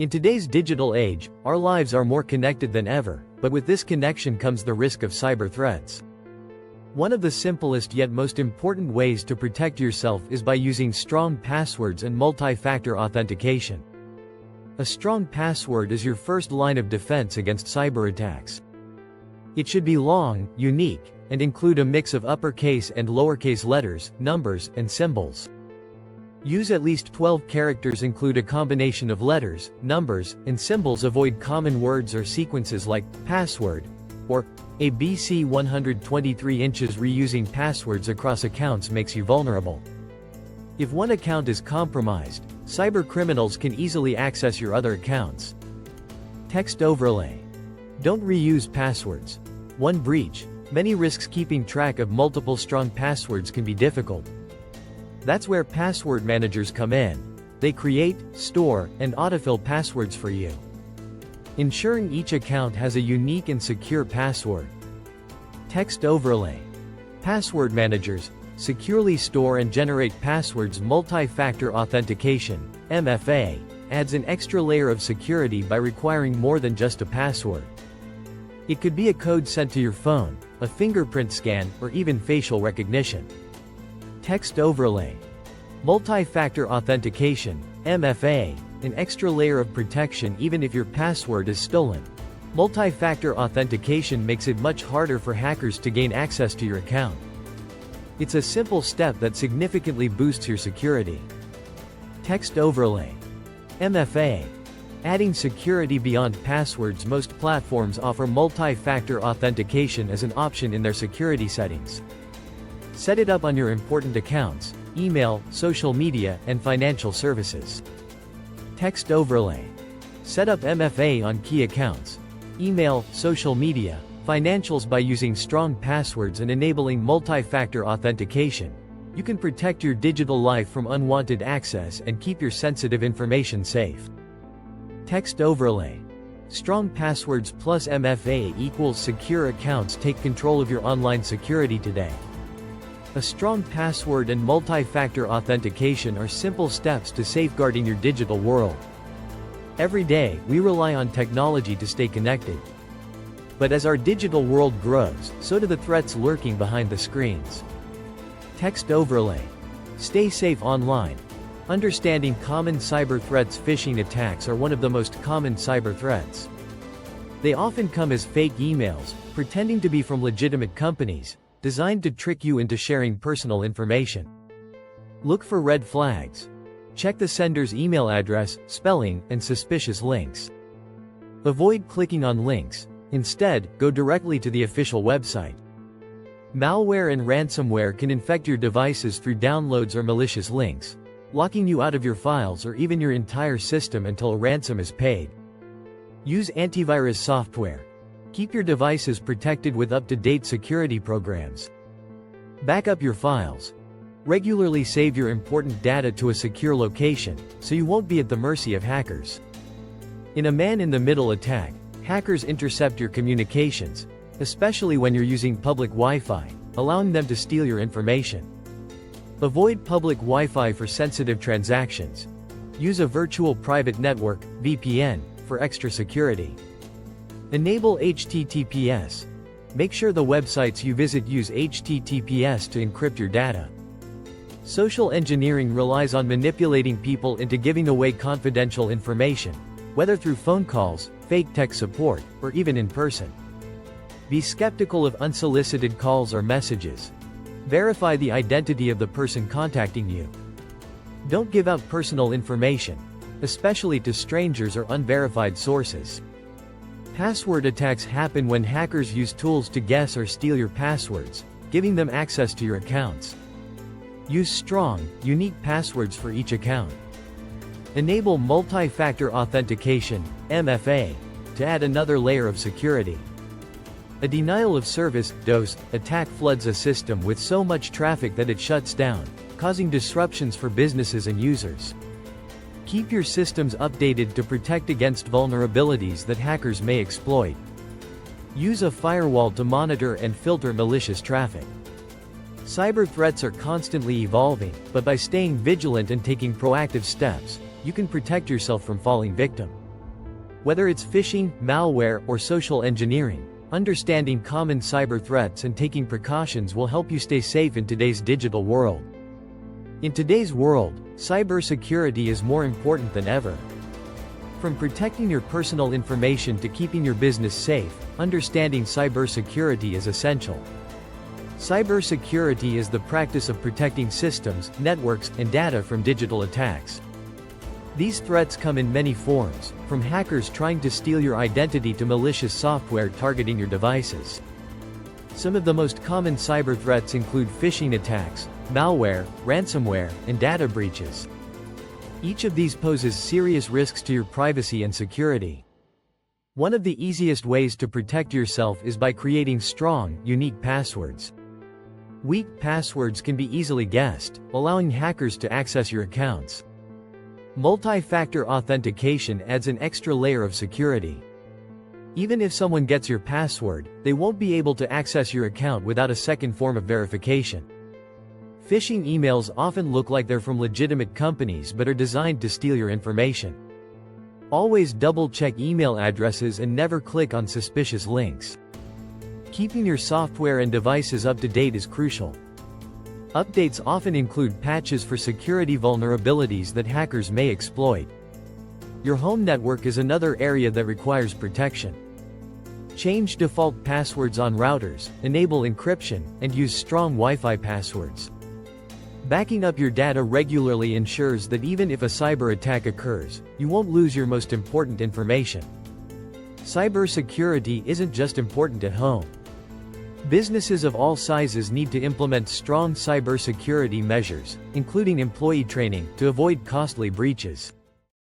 In today's digital age, our lives are more connected than ever, but with this connection comes the risk of cyber threats. One of the simplest yet most important ways to protect yourself is by using strong passwords and multi-factor authentication. A strong password is your first line of defense against cyber attacks. It should be long, unique, and include a mix of uppercase and lowercase letters, numbers, and symbols. Use at least 12 characters. Include a combination of letters, numbers, and symbols. Avoid common words or sequences like password or ABC 123 inches. Reusing passwords across accounts makes you vulnerable. If one account is compromised, cyber criminals can easily access your other accounts. Text overlay. Don't reuse passwords. One breach, many risks. Keeping track of multiple strong passwords can be difficult. That's where password managers come in. They create, store, and autofill passwords for you, ensuring each account has a unique and secure password. Text overlay. Password managers securely store and generate passwords. Multi-Factor Authentication, MFA, adds an extra layer of security by requiring more than just a password. It could be a code sent to your phone, a fingerprint scan, or even facial recognition. Text overlay. Multi-Factor Authentication, MFA, an extra layer of protection even if your password is stolen. Multi-factor authentication makes it much harder for hackers to gain access to your account. It's a simple step that significantly boosts your security. Text overlay. MFA. Adding security beyond passwords. Most platforms offer multi-factor authentication as an option in their security settings. Set it up on your important accounts, email, social media, and financial services. Text overlay. Set up MFA on key accounts, email, social media, financials. By using strong passwords and enabling multi-factor authentication, you can protect your digital life from unwanted access and keep your sensitive information safe. Text overlay. Strong passwords plus MFA equals secure accounts. Take control of your online security today. A strong password and multi-factor authentication are simple steps to safeguarding your digital world. Every day, we rely on technology to stay connected. But as our digital world grows, so do the threats lurking behind the screens. Text overlay. Stay safe online. Understanding common cyber threats. Phishing attacks are one of the most common cyber threats. They often come as fake emails, pretending to be from legitimate companies, designed to trick you into sharing personal information. Look for red flags. Check the sender's email address, spelling, and suspicious links. Avoid clicking on links. Instead, go directly to the official website. Malware and ransomware can infect your devices through downloads or malicious links, locking you out of your files or even your entire system until a ransom is paid. Use antivirus software. Keep your devices protected with up-to-date security programs. Back up your files. Regularly save your important data to a secure location, so you won't be at the mercy of hackers. In a man-in-the-middle attack, hackers intercept your communications, especially when you're using public Wi-Fi, allowing them to steal your information. Avoid public Wi-Fi for sensitive transactions. Use a virtual private network, VPN, for extra security. Enable HTTPS. Make sure the websites you visit use HTTPS to encrypt your data. Social engineering relies on manipulating people into giving away confidential information, whether through phone calls, fake tech support, or even in person. Be skeptical of unsolicited calls or messages. Verify the identity of the person contacting you. Don't give out personal information, especially to strangers or unverified sources. Password attacks happen when hackers use tools to guess or steal your passwords, giving them access to your accounts. Use strong, unique passwords for each account. Enable multi-factor authentication, MFA, to add another layer of security. A denial of service, DOS, attack floods a system with so much traffic that it shuts down, causing disruptions for businesses and users. Keep your systems updated to protect against vulnerabilities that hackers may exploit. Use a firewall to monitor and filter malicious traffic. Cyber threats are constantly evolving, but by staying vigilant and taking proactive steps, you can protect yourself from falling victim. Whether it's phishing, malware, or social engineering, understanding common cyber threats and taking precautions will help you stay safe in today's digital world. In today's world, cybersecurity is more important than ever. From protecting your personal information to keeping your business safe, understanding cybersecurity is essential. Cybersecurity is the practice of protecting systems, networks, and data from digital attacks. These threats come in many forms, from hackers trying to steal your identity to malicious software targeting your devices. Some of the most common cyber threats include phishing attacks, malware, ransomware, and data breaches. Each of these poses serious risks to your privacy and security. One of the easiest ways to protect yourself is by creating strong, unique passwords. Weak passwords can be easily guessed, allowing hackers to access your accounts. Multi-factor authentication adds an extra layer of security. Even if someone gets your password, they won't be able to access your account without a second form of verification. Phishing emails often look like they're from legitimate companies but are designed to steal your information. Always double-check email addresses and never click on suspicious links. Keeping your software and devices up to date is crucial. Updates often include patches for security vulnerabilities that hackers may exploit. Your home network is another area that requires protection. Change default passwords on routers, enable encryption, and use strong Wi-Fi passwords. Backing up your data regularly ensures that even if a cyber attack occurs, you won't lose your most important information. Cybersecurity isn't just important at home. Businesses of all sizes need to implement strong cybersecurity measures, including employee training, to avoid costly breaches.